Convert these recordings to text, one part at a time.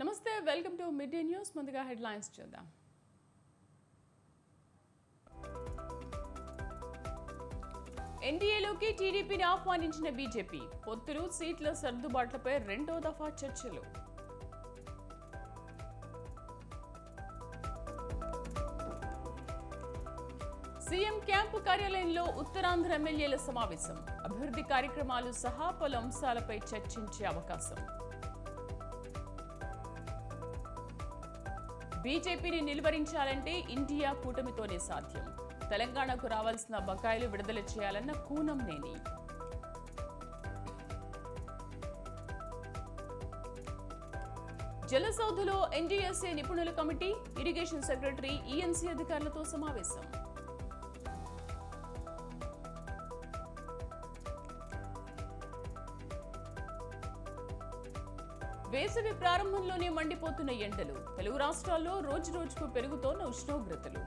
నమస్తే, welcome to mid day news. ముందుగా headlines చూద్దాం. ఎన్డీఏలోకి టీడీపీని ఆహ్వానించిన బీజేపీ. పొత్తులు, సీట్ల సర్దుబాట్లపై రెండో దఫా చర్చలు. సీఎం క్యాంపు కార్యాలయంలో ఉత్తరాంధ్ర ఎమ్మెల్యేల సమావేశం. అభివృద్ధి కార్యక్రమాలు సహా పలు అంశాలపై చర్చించే అవకాశం. బీజేపీని నిలువరించాలంటే ఇండియా కూటమితోనే సాధ్యం. తెలంగాణకు రావాల్సిన బకాయిలు విడుదల చేయాలన్న కూనంనేని. జలసౌధలో ఎన్డీఎస్ఏ నిపుణుల కమిటీ, ఇరిగేషన్ సెక్రటరీ, ఈఎన్సీ అధికారులతో సమావేశం. వేసవి ప్రారంభంలోనే మండిపోతున్న ఎండలు. తెలుగు రాష్ట్రాల్లో రోజు రోజుకు పెరుగుతోన్న ఉష్ణోగ్రతలు.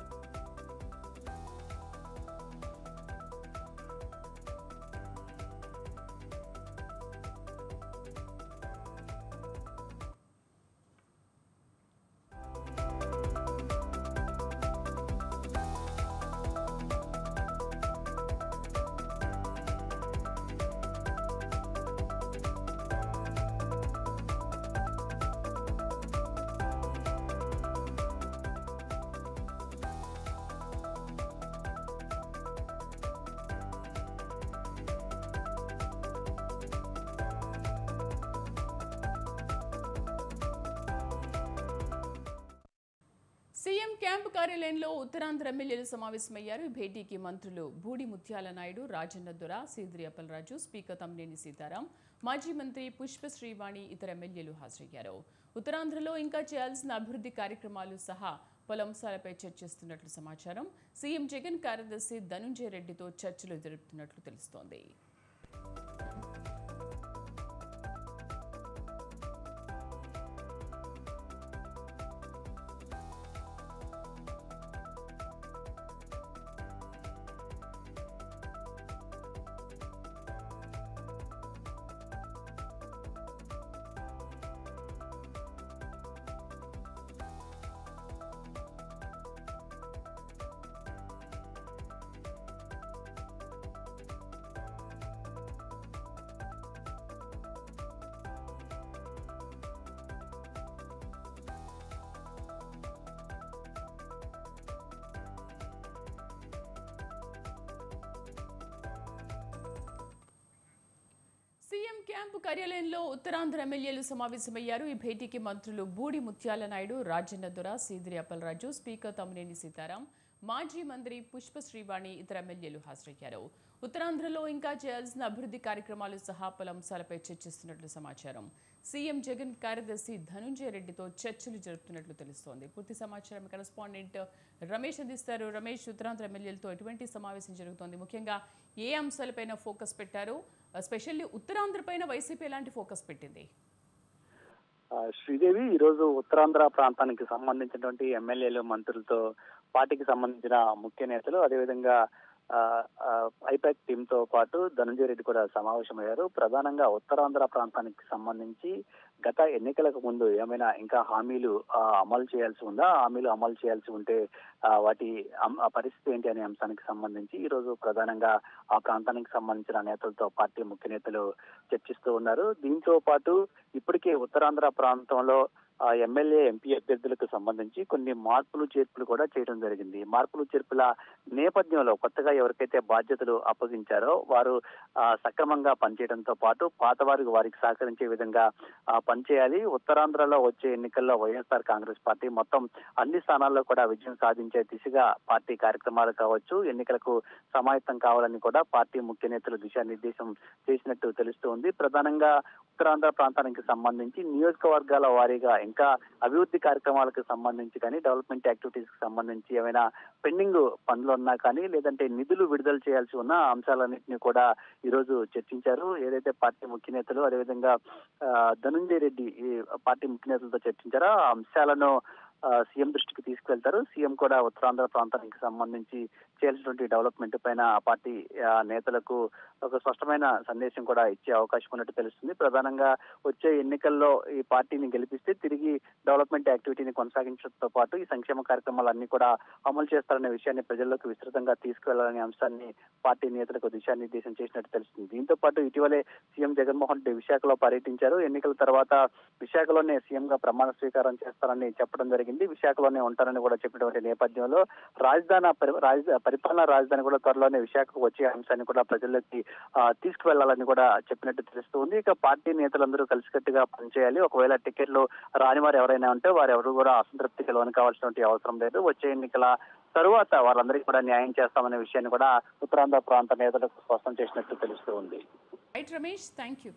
సీఎం క్యాంపు కార్యాలయంలో ఉత్తరాంధ్ర ఎమ్మెల్యేలు సమావేశమయ్యారు. ఈ భేటీకి మంత్రులు బూడి ముత్యాల నాయుడు, రాజన్న దొర, సీదిరి అప్పలరాజు, స్పీకర్ తమ్మినేని సీతారాం, మాజీ మంత్రి పుష్ప శ్రీవాణి, ఇతర ఎమ్మెల్యేలు హాజరయ్యారు. ఉత్తరాంధ్రలో ఇంకా చేయాల్సిన అభివృద్ధి కార్యక్రమాలు సహా పలు అంశాలపై చర్చిస్తున్నట్లు సమాచారం. సీఎం జగన్ కార్యదర్శి ధనుంజయ రెడ్డితో చర్చలు జరుపుతున్నట్లు తెలుస్తోంది. సీఎం క్యాంపు కార్యాలయంలో ఉత్తరాంధ్ర ఎమ్మెల్యేలు సమావేశమయ్యారు. ఈ భేటీకి మంత్రులు బూడి ముత్యాల నాయుడు, రాజన్న దొర, సీదిరి అప్పలరాజు, స్పీకర్ తమ్మినేని సీతారాం, మాజీ మంత్రి పుష్ప శ్రీవాణి, ఇతర ఎమ్మెల్యేలు హాజరయ్యారు. ఉత్తరాంధ్రలో ఇంకా చేయాల్సిన అభివృద్ధి కార్యక్రమాలు సహా పలు అంశాలపై చర్చిస్తున్నట్లు సమాచారం. సీఎం జగన్ కార్యదర్శి ధనుంజయ రెడ్డితో చర్చలు జరుపుతున్నట్లు తెలుస్తోంది. పూర్తి సమాచారం కరెస్పాండెంట్ రమేష్ అందిస్తారు. రమేష్, ఉత్తరాంధ్ర ఎమ్మెల్యేలతో ఎటువంటి సమావేశం జరుగుతోంది? ముఖ్యంగా ఏ అంశాలపైన ఫోకస్ పెట్టారు? స్పెషల్లీ ఉత్తరాంధ్ర పైన వైసీపీ ఎలాంటి ఫోకస్ పెట్టింది? శ్రీదేవి, ఈరోజు ఉత్తరాంధ్ర ప్రాంతానికి సంబంధించినటువంటి ఎమ్మెల్యేలు, మంత్రులతో పార్టీకి సంబంధించిన ముఖ్య నేతలు, అదేవిధంగా ఐపాక్ టీమ్ తో పాటు ధనంజయ రెడ్డి కూడా సమావేశమయ్యారు. ప్రధానంగా ఉత్తరాంధ్ర ప్రాంతానికి సంబంధించి గత ఎన్నికలకు ముందు ఏమైనా ఇంకా హామీలు అమలు చేయాల్సి ఉందా, హామీలు అమలు చేయాల్సి ఉంటే వాటి పరిస్థితి ఏంటి అనే అంశానికి సంబంధించి ఈ రోజు ప్రధానంగా ఆ ప్రాంతానికి సంబంధించిన నేతలతో పార్టీ ముఖ్య నేతలు చర్చిస్తూ ఉన్నారు. దీంతో పాటు ఇప్పటికే ఉత్తరాంధ్ర ప్రాంతంలో ఎమ్మెల్యే, ఎంపీ అభ్యర్థులకు సంబంధించి కొన్ని మార్పులు చేర్పులు కూడా చేయడం జరిగింది. మార్పులు చేర్పుల నేపథ్యంలో కొత్తగా ఎవరికైతే బాధ్యతలు అప్పగించారో వారు సక్రమంగా పనిచేయడంతో పాటు పాత వారికి సహకరించే విధంగా పనిచేయాలి. ఉత్తరాంధ్రలో వచ్చే ఎన్నికల్లో వైఎస్ఆర్ కాంగ్రెస్ పార్టీ మొత్తం అన్ని స్థానాల్లో కూడా విజయం సాధించే దిశగా పార్టీ కార్యక్రమాలు కావచ్చు, ఎన్నికలకు సమాయత్తం కావాలని కూడా పార్టీ ముఖ్య నేతలు దిశానిర్దేశం చేసినట్టు తెలుస్తోంది. ప్రధానంగా ఉత్తరాంధ్ర ప్రాంతానికి సంబంధించి నియోజకవర్గాల వారీగా ఇంకా అభివృద్ధి కార్యక్రమాలకు సంబంధించి కానీ, డెవలప్మెంట్ యాక్టివిటీస్ కి సంబంధించి ఏమైనా పెండింగ్ పనులు ఉన్నా కానీ, లేదంటే నిధులు విడుదల చేయాల్సి ఉన్న అంశాలన్నింటినీ కూడా ఈ రోజు చర్చించారు. ఏదైతే పార్టీ ముఖ్య నేతలు, అదేవిధంగా ధనుంజయ రెడ్డి పార్టీ ముఖ్య నేతలతో చర్చించారో ఆ అంశాలను సీఎం దృష్టికి తీసుకువెళ్తారు. సీఎం కూడా ఉత్తరాంధ్ర ప్రాంతానికి సంబంధించి చేయాల్సినటువంటి డెవలప్మెంట్ పైన ఆ పార్టీ నేతలకు ఒక స్పష్టమైన సందేశం కూడా ఇచ్చే అవకాశం ఉన్నట్టు తెలుస్తుంది. ప్రధానంగా వచ్చే ఎన్నికల్లో ఈ పార్టీని గెలిపిస్తే తిరిగి డెవలప్మెంట్ యాక్టివిటీని కొనసాగించడంతో పాటు ఈ సంక్షేమ కార్యక్రమాలన్నీ కూడా అమలు చేస్తారనే విషయాన్ని ప్రజల్లోకి విస్తృతంగా తీసుకువెళ్లాలనే అంశాన్ని పార్టీ నేతలకు దిశానిర్దేశం చేసినట్టు తెలుస్తుంది. దీంతో పాటు ఇటీవలే సీఎం జగన్మోహన్ రెడ్డి విశాఖలో పర్యటించారు. ఎన్నికల తర్వాత విశాఖలోనే సీఎం గా ప్రమాణ స్వీకారం చేస్తారని చెప్పడం జరిగింది. విశాఖలోనే ఉంటారని కూడా చెప్పినటువంటి నేపథ్యంలో పరిపాలనా రాజధాని కూడా త్వరలోనే విశాఖకు వచ్చే అంశాన్ని కూడా ప్రజల్లోకి తీసుకువెళ్లాలని కూడా చెప్పినట్టు తెలుస్తుంది. ఇక పార్టీ నేతలందరూ కలిసికట్టుగా పనిచేయాలి. ఒకవేళ టికెట్లు రాని వారు ఎవరైనా ఉంటే వారెవరు కూడా అసంతృప్తికి లోను కావాల్సినటువంటి అవసరం లేదు. వచ్చే ఎన్నికల తరువాత వాళ్ళందరికీ కూడా న్యాయం చేస్తామనే విషయాన్ని కూడా ఉత్తరాంధ్ర ప్రాంత నేతలకు స్పష్టం చేసినట్టు తెలుస్తూ ఉంది. Right Ramesh, thank you.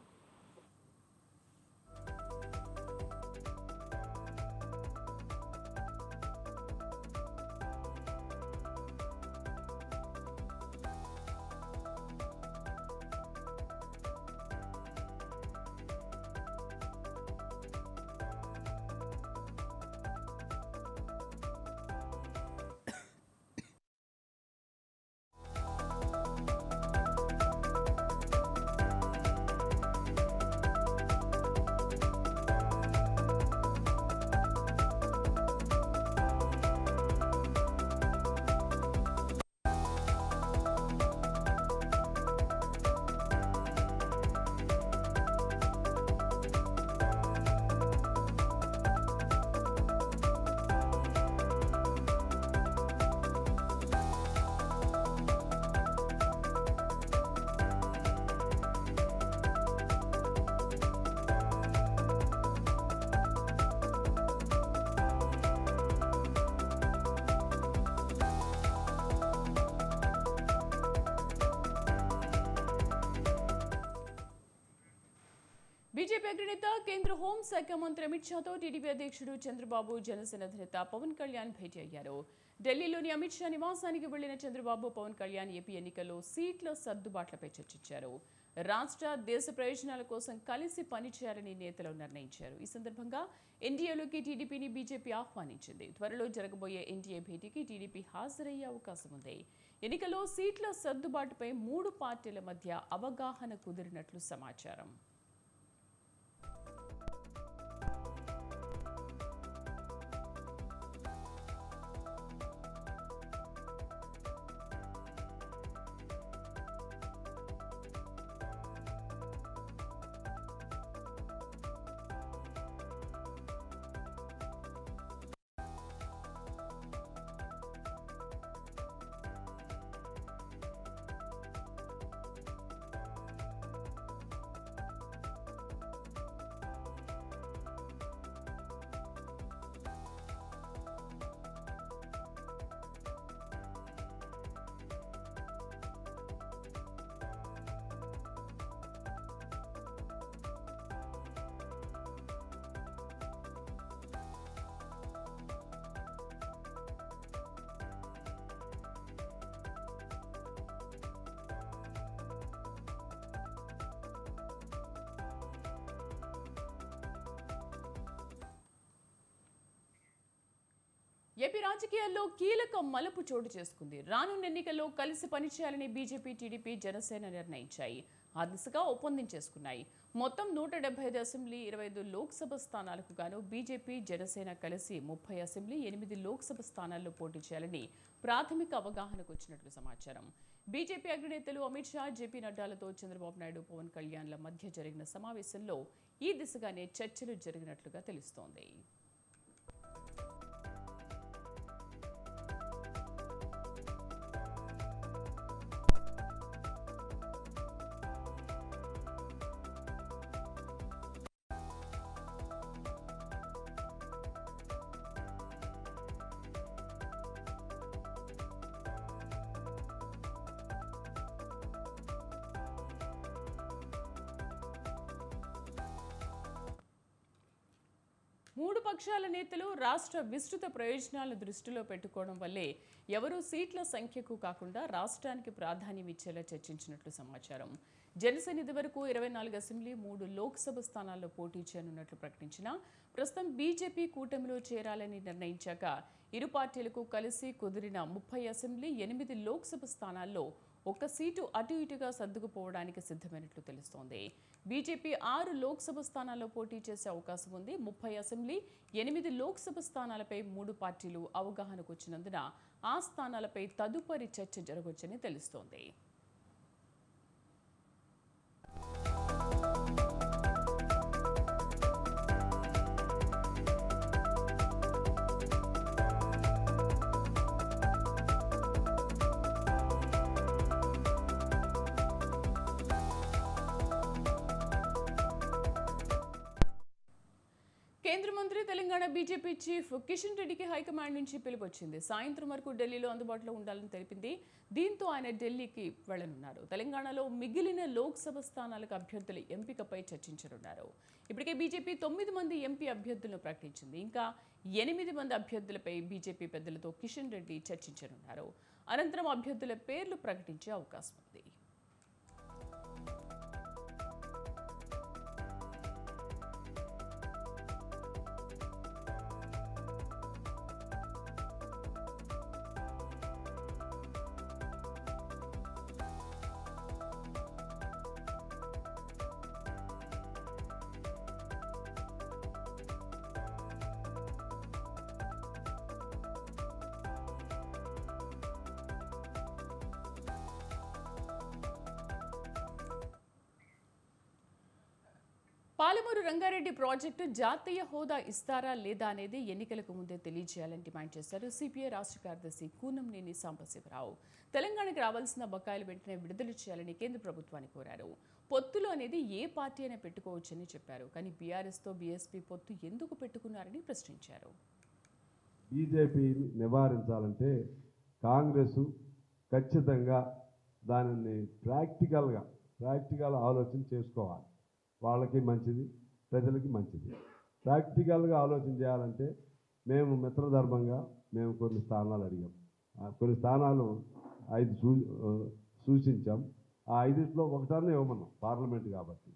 BJP అగ్రనేత కేంద్ర హోంశాఖ మంత్రి అమిత్ షాతో టీడీపీ అధ్యక్షుడు చంద్రబాబు, జనసేన అధినేత పవన్ కళ్యాణ్ భేటీ అయ్యారు. ఢిల్లీలోని అమిత్ షా నివాసానికి వెళ్లిన చంద్రబాబు, పవన్ కళ్యాణ్ ఏపీ ఎన్నికల్లో సీట్ల సర్దుబాట్లపై చర్చించారు. రాష్ట్ర, దేశ ప్రయోజనాల కోసం కలిసి పనిచేయాలని నేతలు నిర్ణయించారు. ఈ సందర్భంగా ఎన్డీఏలోకి టీడీపీని బీజేపీ ఆహ్వానించింది. త్వరలో జరగబోయే ఎన్డీఏ భేటీకి టీడీపీ హాజరయ్యే అవకాశం ఉంది. ఎన్నికల్లో సీట్ల సర్దుబాటుపై 3 పార్టీల మధ్య అవగాహన కుదిరినట్లు సమాచారం. ఏపీ రాజకీయాల్లో కీలక మలుపు చోటు చేసుకుంది. రానున్న ఎన్నికల్లో కలిసి పనిచేయాలని బీజేపీ, టీడీపీ, జనసేన నిర్ణయించాయి. ఆ దిశగా ఒప్పందం చేసుకున్నాయి. మొత్తం 175 అసెంబ్లీ, 25 లోక్సభ స్థానాలకు గాను బీజేపీ, జనసేన కలిసి 30 అసెంబ్లీ, 8 లోక్సభ స్థానాల్లో పోటీ చేయాలని ప్రాథమిక అవగాహనకు వచ్చినట్లు సమాచారం. బీజేపీ అగ్రనేతలు అమిత్ షా, జేపీ నడ్డాలతో చంద్రబాబు నాయుడు, పవన్ కళ్యాణ్ల మధ్య జరిగిన సమావేశంలో ఈ దిశగానే చర్చలు జరిగినట్లుగా తెలుస్తోంది. మూడు పక్షాల నేతలు రాష్ట్ర విస్తృత ప్రయోజనాలను దృష్టిలో పెట్టుకోవడం వల్లే ఎవరూ సీట్ల సంఖ్యకు కాకుండా రాష్ట్రానికి ప్రాధాన్యం ఇచ్చేలా చర్చించినట్లు సమాచారం. జనసేన ఇదివరకు 24 అసెంబ్లీ 3 లోక్సభ స్థానాల్లో పోటీ చేయనున్నట్లు ప్రకటించిన ప్రస్తుతం బీజేపీ కూటమిలో చేరాలని నిర్ణయించాక ఇరు పార్టీలకు కలిసి కుదిరిన 30 అసెంబ్లీ 8 లోక్సభ స్థానాల్లో ఒక సీటు అటు ఇటుగా సర్దుకుపోవడానికి సిద్ధమైనట్లు తెలుస్తోంది. బీజేపీ 6 లోక్సభ స్థానాల్లో పోటీ చేసే అవకాశం ఉంది. 30 అసెంబ్లీ 8 లోక్సభ స్థానాలపై 3 పార్టీలు అవగాహనకు వచ్చినందున ఆ స్థానాలపై తదుపరి చర్చ జరగొచ్చని తెలుస్తోంది. కేంద్ర మంత్రి తెలంగాణ బీజేపీ చీఫ్ కిషన్ రెడ్డికి హైకమాండ్ నుంచి పిలుపొచ్చింది. సాయంత్రం వరకు ఢిల్లీలో అందుబాటులో ఉండాలని తెలిపింది. దీంతో ఆయన ఢిల్లీకి వెళ్లనున్నారు. తెలంగాణలో మిగిలిన లోక్సభ స్థానాలకు అభ్యర్థుల ఎంపికపై చర్చించనున్నారు. ఇప్పటికే బీజేపీ 9 మంది ఎంపీ అభ్యర్థులను ప్రకటించింది. ఇంకా 8 మంది అభ్యర్థులపై బీజేపీ పెద్దలతో కిషన్ రెడ్డి చర్చించనున్నారు. అనంతరం అభ్యర్థుల పేర్లు ప్రకటించే అవకాశం ఉంది. పాలమూరు రంగారెడ్డి ప్రాజెక్టు జాతీయ హోదా ఇస్తారా లేదా అనేది ఎన్నికలకు ముందే తెలియజేయాలని డిమాండ్ చేశారు సిపిఐ రాష్ట్ర కార్యదర్శి కూనంనేని సాంబశివరావు. తెలంగాణకు రావాల్సిన బకాయిలు వెంటనే విడుదల చేయాలని కేంద్ర ప్రభుత్వాన్ని కోరారు. పొత్తులు అనేది ఏ పార్టీ అయినా పెట్టుకోవచ్చని చెప్పారు. కానీ బీఆర్ఎస్తో బీఎస్పీ పొత్తు ఎందుకు పెట్టుకున్నారని ప్రశ్నించారు. బీజేపీని నివారించాలంటే కాంగ్రెస్ ఖచ్చితంగా దానిని ప్రాక్టికల్ ఆలోచన చేసుకోవాలి. వాళ్ళకి మంచిది, ప్రజలకి మంచిది. ప్రాక్టికల్గా ఆలోచన చేయాలంటే మేము మిత్రధర్మంగా మేము కొన్ని స్థానాలు అడిగాం. కొన్ని స్థానాలు 5 సూచించాం. ఆ 5లో ఒకటాన్ని ఇవ్వమన్నాం, పార్లమెంట్ కాబట్టి.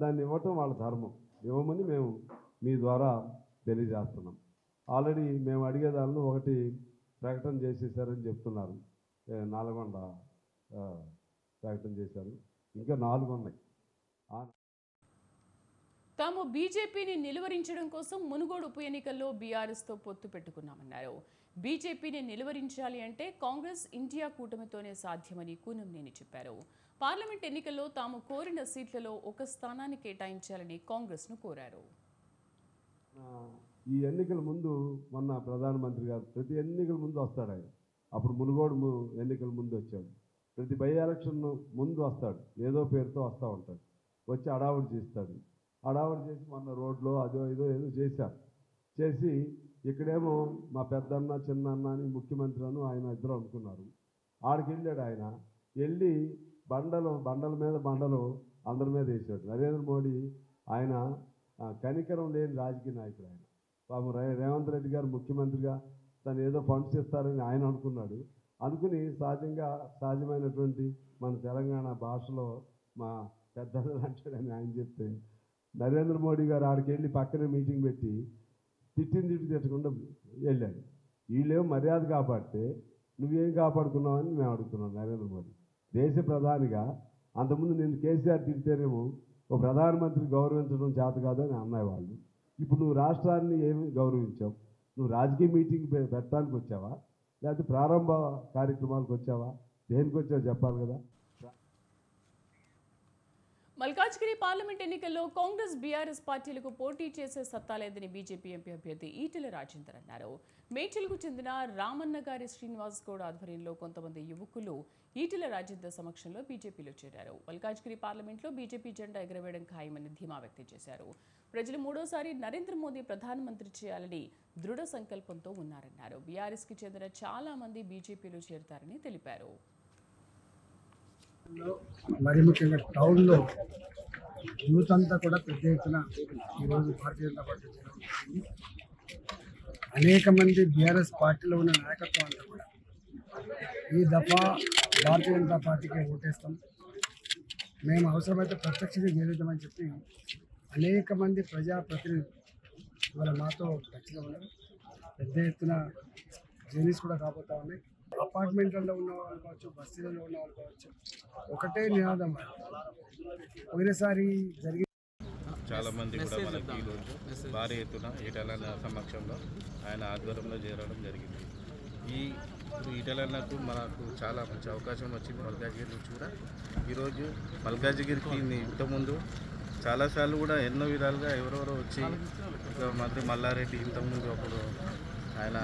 దాన్ని ఇవ్వటం వాళ్ళ ధర్మం. ఇవ్వమని మేము మీ ద్వారా తెలియజేస్తున్నాం. ఆల్రెడీ మేము అడిగేదాన్ని ఒకటి ప్రకటన చేసేసారని చెప్తున్నారు. నల్గొండ ప్రకటన చేశారు. ఇంకా 4 ఉన్నాయి. తాము బీజేపీని నిలువరించడం కోసం మునుగోడు ఉప ఎన్నికల్లో బీఆర్ఎస్తో పొత్తు పెట్టుకున్నామన్నారు. బీజేపీని నిలువరించాలి అంటే కాంగ్రెస్ ఇండియా కూటమితోనే సాధ్యమని కూనంనేని చెప్పారు. పార్లమెంట్ ఎన్నికల్లో తాము కోరిన సీట్లలో ఒక స్థానాన్ని కేటాయించాలని కాంగ్రెస్ను కోరారు. ఈ ఎన్నికల ముందు మొన్న ప్రధానమంత్రి గారు ప్రతి ఎన్నికల ముందు వస్తాడు ఆయన. అప్పుడు మునుగోడు ఎన్నికల ముందు వచ్చాడు. ప్రతి బై ఎలక్షన్ ముందు వస్తాడు, ఏదో పేరుతో వస్తూ ఉంటాడు. వచ్చి అడావుడి చేస్తాడు. అడావుడి చేసి మొన్న రోడ్లో ఏదో చేశారు. చేసి ఇక్కడేమో మా పెద్దన్న చిన్నన్న అని ముఖ్యమంత్రి ఆయన ఇద్దరు అనుకున్నారు. ఆడికి వెళ్ళాడు ఆయన. వెళ్ళి బండల మీద బండలు అందరి మీద వేసాడు. నరేంద్ర మోడీ ఆయన కనికరం లేని రాజకీయ నాయకుడు. ఆయన పాపం రేవంత్ రెడ్డి గారు ముఖ్యమంత్రిగా తను ఏదో ఫండ్స్ ఇస్తారని ఆయన అనుకున్నాడు. అనుకుని సహజమైనటువంటి మన తెలంగాణ భాషలో మా పెద్దలు అంటాడని ఆయన చెప్తే నరేంద్ర మోడీ గారు ఆడికి వెళ్ళి పక్కనే మీటింగ్ పెట్టి తిట్టకుండా వెళ్ళాడు. వీళ్ళేమో మర్యాద కాపాడితే నువ్వేం కాపాడుకున్నావని మేము అడుగుతున్నాం. నరేంద్ర మోడీ దేశ ప్రధానిగా అంతకుముందు నేను కేసీఆర్ తిడితేనేమో ఒక ప్రధానమంత్రి గౌరవించడం చేత కాదని అన్నాయి వాళ్ళు. ఇప్పుడు నువ్వు రాష్ట్రాన్ని ఏమి గౌరవించావు? నువ్వు రాజకీయ మీటింగ్ పెట్టడానికి వచ్చావా, లేకపోతే ప్రారంభ కార్యక్రమాలకు వచ్చావా? దేనికి వచ్చావో చెప్పాలి కదా. మల్కాజ్గిరి పార్లమెంట్ ఎన్నికల్లో కాంగ్రెస్ బీఆర్ఎస్ పార్టీలకు పోటీ చేసే సత్తా లేదని బీజేపీ ఎంపీ అభ్యర్థి ఈటెల రాజేందర్ అన్నారు. మేడ్చల్కు చెందిన రామన్న గారి శ్రీనివాస్ గౌడ్ ఆధ్వర్యంలో కొంతమంది యువకులు ఈటెల రాజేందర్ సమక్షంలో బీజేపీలో చేరారు. మల్కాజ్గిరి పార్లమెంట్లో బీజేపీ జెండా ఎగరవేయడం ఖాయమని ధీమా వ్యక్తం చేశారు. ప్రజలు మూడోసారి నరేంద్ర మోదీ ప్రధానమంత్రి చేయాలని దృఢ సంకల్పంతో ఉన్నారన్నారు. బీఆర్ఎస్కి చెందిన చాలా మంది బీజేపీలో చేరతారని తెలిపారు. మరి ముఖ్యంగా టౌన్లో యూత్ అంతా కూడా పెద్ద ఎత్తున ఈరోజు భారతీయ జనతా పార్టీ చేయాలి. అనేక మంది బీఆర్ఎస్ పార్టీలో ఉన్న నాయకత్వం అంతా కూడా ఈ దఫా భారతీయ జనతా పార్టీకి ఓటేస్తాం, మేము అవసరమైతే ప్రత్యక్షంగా చేరుద్దామని చెప్పి అనేక మంది ప్రజాప్రతినిధులు ఇవాళ మాతో టచ్లో ఉన్నారు. పెద్ద ఎత్తున జర్నీస్ కూడా కాబోతా ఉన్నాయి. అపార్ట్మెంట్లలో ఉన్న వాళ్ళు కావచ్చు, బస్తీలలో ఉన్న వాళ్ళు కావచ్చు, ఒకటే నినాదం. పోయినసారి జరిగిన చాలామంది కూడా మనకి ఈరోజు భారీ ఎత్తున ఈటెల సమక్షంలో ఆయన ఆధ్వర్యంలో చేరడం జరిగింది. ఈ ఈటెలకు మనకు చాలా మంచి అవకాశం వచ్చింది. మల్కాజ్గిరి నుంచి కూడా ఈరోజు మల్కాజ్గిరికి ఇంతకుముందు చాలాసార్లు కూడా ఎన్నో విధాలుగా ఎవరెవరో వచ్చి మంత్రి మల్లారెడ్డి ఇంతకుముందు అప్పుడు ఆయన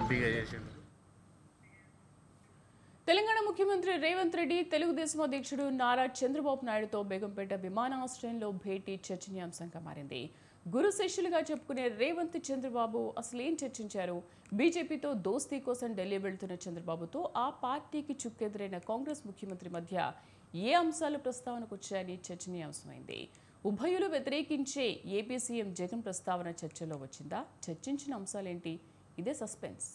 ఎంపీగా చేసిండు. తెలంగాణ ముఖ్యమంత్రి రేవంత్ రెడ్డి తెలుగుదేశం అధ్యక్షుడు నారా చంద్రబాబు నాయుడుతో బేగంపేట విమానాశ్రయంలో భేటీ చర్చనీయాంశంగా మారింది. గురు శిష్యులుగా చెప్పుకునే రేవంత్ చంద్రబాబు అసలు ఏం చర్చించారు? బీజేపీతో దోస్తీ కోసం ఢిల్లీ వెళ్తున్న చంద్రబాబుతో ఆ పార్టీకి చుక్కెదురైన కాంగ్రెస్ ముఖ్యమంత్రి మధ్య ఏ అంశాలు ప్రస్తావనకు వచ్చాయని చర్చనీయాంశమైంది. ఉభయులు వ్యతిరేకించే ఏపీ సీఎం జగన్ ప్రస్తావన చర్చలో వచ్చిందా? చర్చించిన అంశాలేంటి? ఇదే సస్పెన్స్.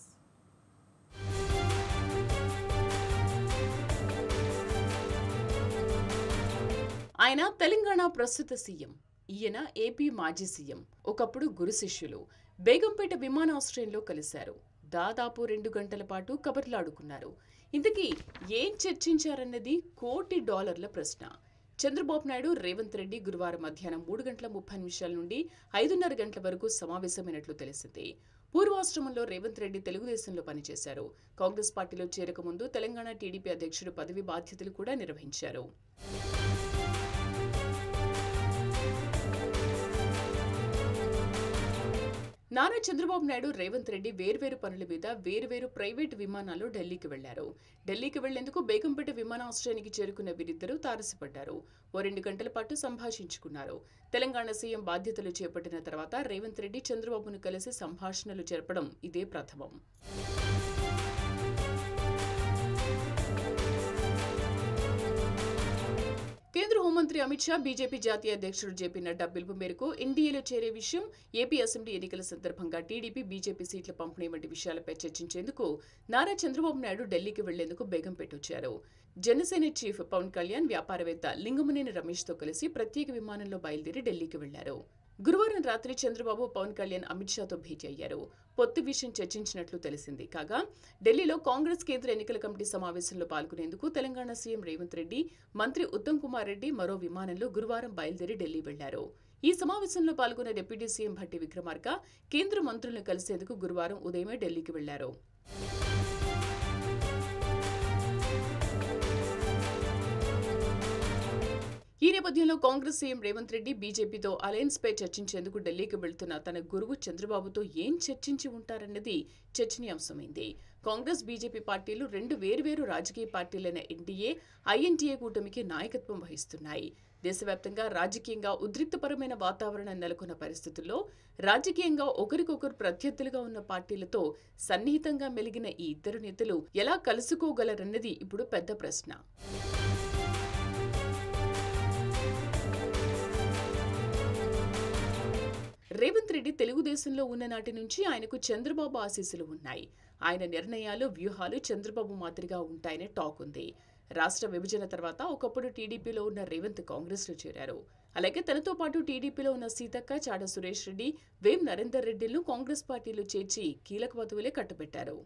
ఆయన తెలంగాణ ప్రస్తుత సీఎం, ఈయన ఏపీ మాజీ సీఎం. ఒకప్పుడు గురు శిష్యులు. బేగంపేట విమానాశ్రయంలో కలిశారు. దాదాపు 2 గంటల పాటు కబర్లాడుకున్నారు. ఇంతకీ ఏం చర్చించారన్నది $1 కోటి ప్రశ్న. చంద్రబాబు నాయుడు, రేవంత్ రెడ్డి గురువారం మధ్యాహ్నం 3:30 నుండి 5:30 గంటల వరకు సమావేశమైనట్లు తెలిసింది. పూర్వాశ్రమంలో రేవంత్ రెడ్డి తెలుగుదేశంలో పనిచేశారు. కాంగ్రెస్ పార్టీలో చేరకముందు తెలంగాణ టీడీపీ అధ్యక్షుడు పదవి బాధ్యతలు కూడా నిర్వహించారు. నారా చంద్రబాబు నాయుడు, రేవంత్ రెడ్డి వేర్వేరు పనుల మీద వేర్వేరు ప్రైవేటు విమానాల్లో ఢిల్లీకి వెళ్లారు. ఢిల్లీకి వెళ్లేందుకు బేగంపేట విమానాశ్రయానికి చేరుకున్న వీరిద్దరూ తారసపడ్డారు. 2 గంటల పాటు సంభాషించుకున్నారు. తెలంగాణ సీఎం బాధ్యతలు చేపట్టిన తర్వాత రేవంత్ రెడ్డి చంద్రబాబును కలిసి సంభాషణలు జరపడం ఇదే ప్రథమం. కేంద్ర హోంమంత్రి అమిత్ షా, బీజేపీ జాతీయ అధ్యక్షుడు జేపీ నడ్డా పిలుపు మేరకు ఎన్డీఏలో చేరే విషయం, ఏపీ అసెంబ్లీ ఎన్నికల సందర్భంగా టీడీపీ, బీజేపీ సీట్ల పంపిణీ వంటి విషయాలపై చర్చించేందుకు నారా చంద్రబాబు నాయుడు ఢిల్లీకి వెళ్లేందుకు బేగంపేట వచ్చారు. జనసేన చీఫ్ పవన్ కళ్యాణ్, వ్యాపారవేత్త లింగమనేని రమేష్తో కలిసి ప్రత్యేక విమానంలో బయలుదేరి ఢిల్లీకి వెళ్లారు. గురువారం రాత్రి చంద్రబాబు, పవన్ కళ్యాణ్ అమిత్ షాతో భేటీ అయ్యారు. పొత్తు విషయం చర్చించినట్లు తెలిసింది. కాగా ఢిల్లీలో కాంగ్రెస్ కేంద్ర ఎన్నికల కమిటీ సమావేశంలో పాల్గొనేందుకు తెలంగాణ సీఎం రేవంత్ రెడ్డి, మంత్రి ఉత్తమ్ కుమార్ రెడ్డి మరో విమానంలో గురువారం బయలుదేరి ఢిల్లీ వెళ్లారు. ఈ సమావేశంలో పాల్గొన్న డిప్యూటీ సీఎం భట్టి విక్రమార్క కేంద్ర మంత్రులను కలిసేందుకు గురువారం ఉదయమే ఢిల్లీకి వెళ్లారు. ఈ నేపథ్యంలో కాంగ్రెస్ సీఎం రేవంత్ రెడ్డి బీజేపీతో అలయన్స్ పై చర్చించేందుకు ఢిల్లీకి వెళ్తున్న తన గురువు చంద్రబాబుతో ఏం చర్చించి ఉంటారన్నది చర్చనీయాంశమైంది. కాంగ్రెస్, బీజేపీ పార్టీలు 2 వేర్వేరు రాజకీయ పార్టీలైన ఎన్డీఏ, ఐఎన్డీఏ కూటమికి నాయకత్వం వహిస్తున్నాయి. దేశవ్యాప్తంగా రాజకీయంగా ఉద్రిక్తపరమైన వాతావరణం నెలకొన్న పరిస్థితుల్లో రాజకీయంగా ఒకరికొకరు ప్రత్యర్థులుగా ఉన్న పార్టీలతో సన్నిహితంగా మెలిగిన ఈ ఇద్దరు నేతలు ఎలా కలుసుకోగలరన్నది ఇప్పుడు పెద్ద ప్రశ్న. రేవంత్ రెడ్డి తెలుగుదేశంలో ఉన్న నాటి నుంచి ఆయనకు చంద్రబాబు ఆశీస్సులు ఉన్నాయి. ఆయన నిర్ణయాలు, వ్యూహాలు చంద్రబాబు మాదిరిగా ఉంటాయనే టాక్ ఉంది. రాష్ట్ర విభజన తర్వాత ఒకప్పుడు టీడీపీలో ఉన్న రేవంత్ కాంగ్రెస్లో చేరారు. అలాగే తనతో పాటు టీడీపీలో ఉన్న సీతక్క, చాడ సురేష్ రెడ్డి, వేం నరేందర్ రెడ్డిలను కాంగ్రెస్ పార్టీలో చేర్చి కీలక పదవులే కట్టబెట్టారు.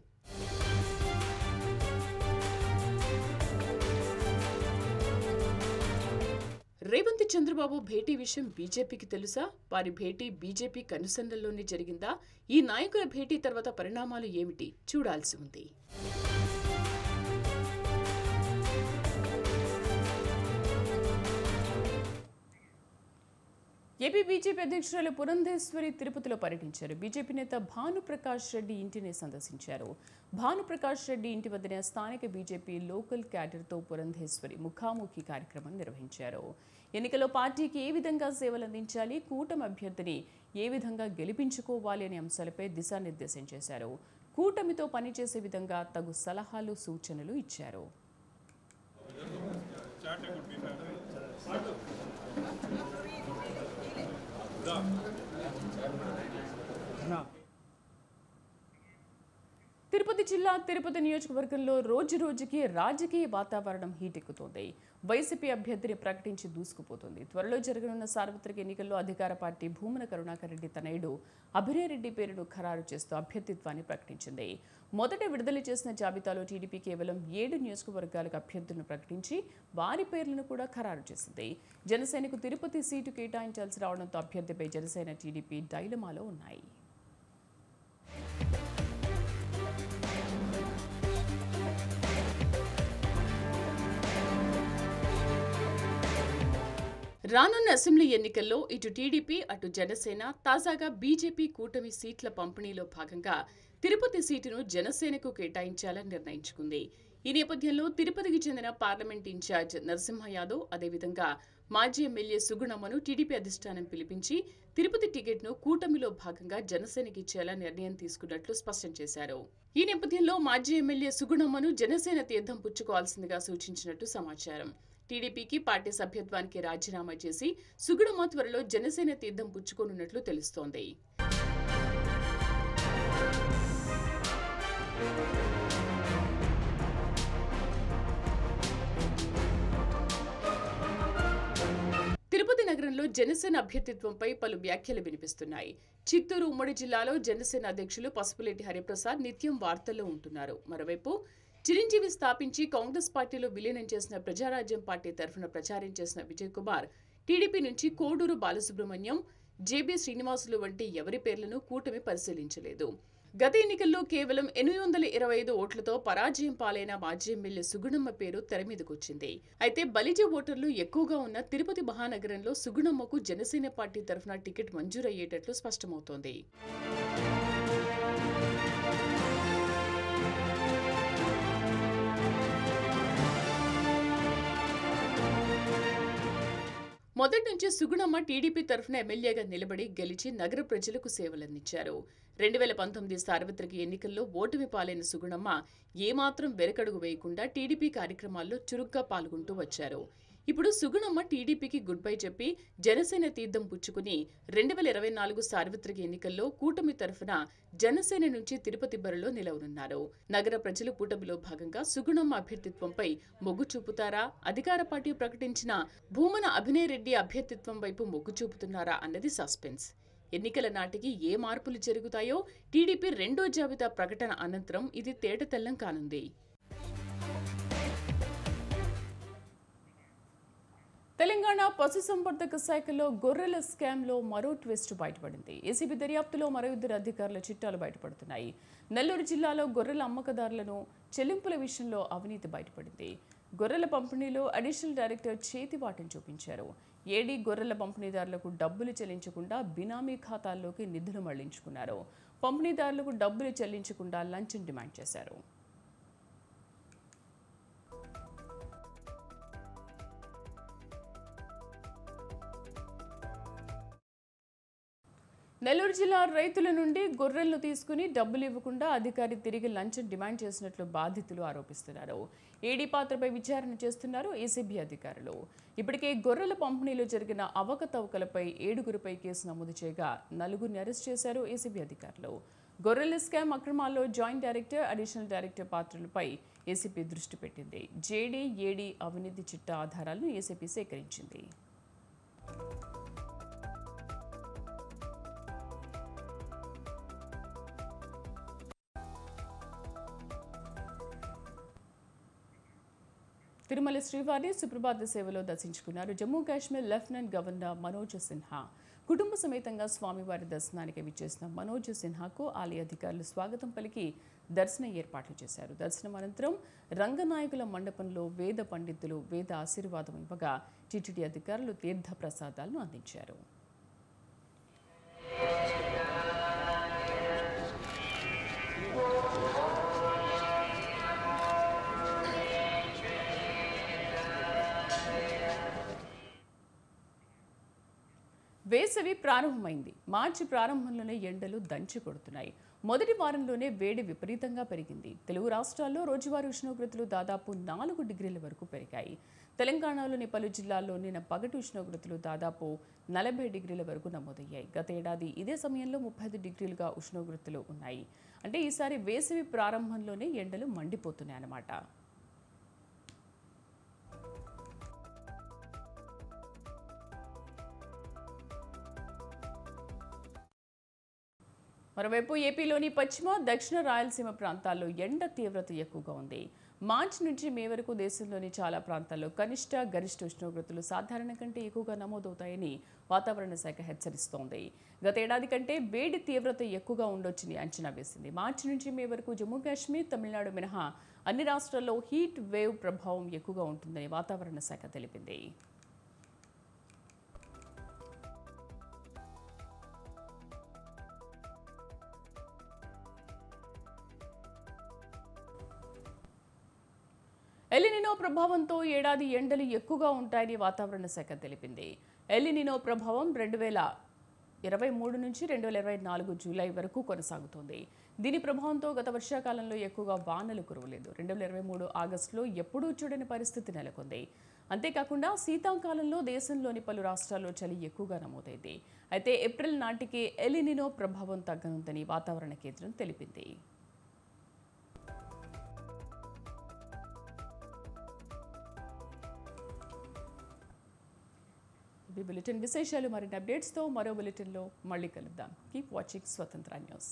రేవంత్ చంద్రబాబు భేటీ విషయం బీజేపీకి తెలుసా? వారి భేటీ బీజేపీ కనుసన్నల్లోనే జరిగిందా? ఈ నాయకుల భేటీ తర్వాత పరిణామాలు ఏమిటి? చూడాల్సి ఉంది. ఏపీ బీజేపీ అధ్యక్షురాలు పురంధేశ్వరి తిరుపతిలో పర్యటించారు. బీజేపీ నేత భానుప్రకాష్ రెడ్డి ఇంటిని సందర్శించారు. భానుప్రకాష్ రెడ్డి ఇంటి వద్దనే స్థానిక బీజేపీ లోకల్ క్యాడర్తో పురంధేశ్వరి ముఖాముఖి కార్యక్రమం నిర్వహించారు. ఎన్నికల్లో పార్టీకి ఏ విధంగా సేవలు అందించాలి, కూటమి అభ్యర్థిని ఏ విధంగా గెలిపించుకోవాలి అనే అంశాలపై దిశానిర్దేశం చేశారు. కూటమితో పనిచేసే విధంగా తగు సలహాలు, సూచనలు ఇచ్చారు. తిరుపతి జిల్లా తిరుపతి నియోజకవర్గంలో రోజు రోజుకి రాజకీయ వాతావరణం హీటెక్కుతోంది. వైసీపీ అభ్యర్థిని ప్రకటించి దూసుకుపోతుంది. త్వరలో జరగనున్న సార్వత్రిక ఎన్నికల్లో అధికార పార్టీ భూమన కరుణాకర్ రెడ్డి తనయుడు అభినయ్ రెడ్డి పేరును ఖరారు చేస్తూ అభ్యర్థిత్వాన్ని ప్రకటించింది. మొదట విడుదల చేసిన జాబితాలో టీడీపీ కేవలం 7 నియోజకవర్గాలకు అభ్యర్థులను ప్రకటించి వారి పేర్లను కూడా ఖరారు చేసింది. జనసేనకు తిరుపతి సీటు కేటాయించాల్సి రావడంతో అభ్యర్థిపై జనసేన టీడీపీ డైలమాలో ఉన్నాయి. రానున్న అసెంబ్లీ ఎన్నికల్లో ఇటు టీడీపీ అటు జనసేన తాజాగా బీజేపీ కూటమి సీట్ల పంపిణీలో భాగంగా తిరుపతి సీటును జనసేనకు కేటాయించాలని నిర్ణయించుకుంది. ఈ నేపథ్యంలో తిరుపతికి చెందిన పార్లమెంట్ ఇన్ఛార్జ్ నరసింహ యాదవ్ అదేవిధంగా మాజీ ఎమ్మెల్యే సుగుణమ్మను టీడీపీ అధిష్టానం పిలిపించి తిరుపతి టికెట్ను కూటమిలో భాగంగా జనసేనకి ఇచ్చేలా నిర్ణయం తీసుకున్నట్లు స్పష్టం చేశారు. ఈ నేపథ్యంలో మాజీ ఎమ్మెల్యే సుగుణమ్మను జనసేన తీర్థం పుచ్చుకోవాల్సిందిగా సూచించినట్టు సమాచారం. టీడీపీకి పార్టీ సభ్యత్వానికి రాజీనామా చేసి సుగుణమ్మ త్వరలో జనసేన తీర్థం పుచ్చుకోనున్నట్లు తెలుస్తోంది. తిరుపతి నగరంలో జనసేన అభ్యర్థిత్వంపై పలు వ్యాఖ్యలు వినిపిస్తున్నాయి. చిత్తూరు ఉమ్మడి జిల్లాలో జనసేన అధ్యక్షులు పసుపులేటి హరిప్రసాద్ నిత్యం వార్తల్లో ఉంటున్నారు. మరోవైపు చిరంజీవి స్థాపించి కాంగ్రెస్ పార్టీలో విలీనం చేసిన ప్రజారాజ్యం పార్టీ తరఫున ప్రచారం చేసిన విజయ్ కుమార్ టీడీపీ నుంచి కోడూరు బాలసుబ్రహ్మణ్యం, జేబీ శ్రీనివాసులు వంటి ఎవరి పేర్లను కూటమి పరిశీలించలేదు. గత ఎన్నికల్లో కేవలం 825 ఓట్లతో పరాజయం పాలైన మాజీ ఎమ్మెల్యే సుగుణమ్మ పేరు తెరమీదకొచ్చింది. అయితే బలిజ ఓటర్లు ఎక్కువగా ఉన్న తిరుపతి మహానగరంలో సుగుణమ్మకు జనసేన పార్టీ తరఫున టికెట్ మంజూరయ్యేటట్లు స్పష్టమవుతోంది. మొదటి నుంచి సుగుణమ్మ టీడీపీ తరఫున ఎమ్మెల్యేగా నిలబడి గెలిచి నగర ప్రజలకు సేవలందించారు. 2019 సార్వత్రిక ఎన్నికల్లో ఓటమి పాలైన సుగుణమ్మ ఏమాత్రం వెనకడుగు వేయకుండా టీడీపీ కార్యక్రమాల్లో చురుగ్గా పాల్గొంటూ వచ్చారు. ఇప్పుడు సుగుణమ్మ టీడీపీకి గుడ్ బై చెప్పి జనసేన తీర్థం పుచ్చుకుని 2024 సార్వత్రిక ఎన్నికల్లో కూటమి తరఫున జనసేన నుంచి తిరుపతి బరిలో నిలవనున్నారు. నగర ప్రజలు కూటమిలో భాగంగా సుగుణమ్మ అభ్యర్థిత్వంపై మొగ్గు చూపుతారా, అధికార పార్టీ ప్రకటించిన భూమన అభినయ్ రెడ్డి అభ్యర్థిత్వం వైపు మొగ్గు చూపుతున్నారా అన్నది సస్పెన్స్. ఎన్నికల నాటికి ఏ మార్పులు జరుగుతాయో టీడీపీ రెండో జాబితా ప్రకటన అనంతరం ఇది తేటతెల్లం కానుంది. తెలంగాణ పశుసంవర్ధక శాఖలో గొర్రెల స్కామ్లో మరో ట్విస్ట్ బయటపడింది. ఏసీబీ దర్యాప్తులో మరో 2 అధికారుల చిట్టాలు బయటపడుతున్నాయి. నెల్లూరు జిల్లాలో గొర్రెల అమ్మకదారులను చెల్లింపుల విషయంలో అవినీతి బయటపడింది. గొర్రెల పంపిణీలో అడిషనల్ డైరెక్టర్ చేతివాటం చూపించారు. ఏడీ గొర్రెల పంపిణీదారులకు డబ్బులు చెల్లించకుండా బినామీ ఖాతాల్లోకి నిధులు మళ్లించుకున్నారు. పంపిణీదారులకు డబ్బులు చెల్లించకుండా లంచం డిమాండ్ చేశారు. నెల్లూరు జిల్లా రైతుల నుండి గొర్రెలను తీసుకుని డబ్బులు ఇవ్వకుండా అధికారి తిరిగి లంచం డిమాండ్ చేసినట్లు బాధితులు ఆరోపిస్తున్నారు. ఏడీ పాత్రపై విచారణ చేస్తున్నారు ఏసీబీ అధికారులు. ఇప్పటికే గొర్రెల పంపిణీలో జరిగిన అవకతవకలపై 7గురిపై కేసు నమోదు చేయగా 4గురిని అరెస్ట్ చేశారు ఏసీబీ అధికారులు. గొర్రెల స్కామ్ అక్రమాల్లో జాయింట్ డైరెక్టర్, అడిషనల్ డైరెక్టర్ పాత్రలపై ఏసీపీ దృష్టి పెట్టింది. జేడీ, ఏడీ అవినీతి చిట్టా ఆధారాలను ఏసీపీ సేకరించింది. తిరుమల శ్రీవారి సుప్రభాత సేవలో దర్శించుకున్నారు జమ్మూ కాశ్మీర్ లెఫ్టినెంట్ గవర్నర్ మనోజ్ సిన్హా. కుటుంబ సమేతంగా స్వామివారి దర్శనానికి విచ్చేసిన మనోజ్ సిన్హాకు ఆలయ అధికారులు స్వాగతం పలికి దర్శన ఏర్పాట్లు చేశారు. దర్శనం అనంతరం రంగనాయకుల మండపంలో వేద పండితులు వేద ఆశీర్వాదం ఇవ్వగా టీటీడీ అధికారులు తీర్థ ప్రసాదాలను అందించారు. వేసవి ప్రారంభమైంది. మార్చి ప్రారంభంలోనే ఎండలు దంచి కొడుతున్నాయి. మొదటి వారంలోనే వేడి విపరీతంగా పెరిగింది. తెలుగు రాష్ట్రాల్లో రోజువారీ ఉష్ణోగ్రతలు దాదాపు 4 డిగ్రీల వరకు పెరిగాయి. తెలంగాణలోని పలు జిల్లాల్లో నిన్న పగటి ఉష్ణోగ్రతలు దాదాపు 40 డిగ్రీల వరకు నమోదయ్యాయి. గత ఏడాది ఇదే సమయంలో 35 డిగ్రీలుగా ఉష్ణోగ్రతలు ఉన్నాయి. అంటే ఈసారి వేసవి ప్రారంభంలోనే ఎండలు మండిపోతున్నాయన్నమాట. మరోవైపు ఏపీలోని పశ్చిమ దక్షిణ రాయలసీమ ప్రాంతాల్లో ఎండ తీవ్రత ఎక్కువగా ఉంది. మార్చి నుంచి మే వరకు దేశంలోని చాలా ప్రాంతాల్లో కనిష్ట గరిష్ట ఉష్ణోగ్రతలు సాధారణ కంటే ఎక్కువగా నమోదవుతాయని వాతావరణ శాఖ హెచ్చరిస్తోంది. గత ఏడాది కంటే వేడి తీవ్రత ఎక్కువగా ఉండొచ్చని అంచనా వేసింది. మార్చి నుంచి మే వరకు జమ్మూ కాశ్మీర్, తమిళనాడు మినహా అన్ని రాష్ట్రాల్లో హీట్ వేవ్ ప్రభావం ఎక్కువగా ఉంటుందని వాతావరణ శాఖ తెలిపింది. ఎలినినో ప్రభావంతో ఏడాది ఎండలు ఎక్కువగా ఉంటాయని వాతావరణ శాఖ తెలిపింది. ఎలినినో ప్రభావం 2023 నుంచి 2024 జూలై వరకు కొనసాగుతోంది. దీని ప్రభావంతో గత వర్షాకాలంలో ఎక్కువగా వానలు కురవలేదు. 2023 ఆగస్టులో ఎప్పుడూ చూడని పరిస్థితి నెలకొంది. అంతేకాకుండా శీతాకాలంలో దేశంలోని పలు రాష్ట్రాల్లో చలి ఎక్కువగా నమోదైంది. అయితే ఏప్రిల్ నాటికి ఎలినినో ప్రభావం తగ్గనుందని వాతావరణ కేంద్రం తెలిపింది. ఈ బులెటిన్ విశేషాలు మరిన్ని అప్డేట్స్తో మరో బులెటిన్లో మళ్ళీ కలుద్దాం. కీప్ వాచింగ్ స్వతంత్ర న్యూస్.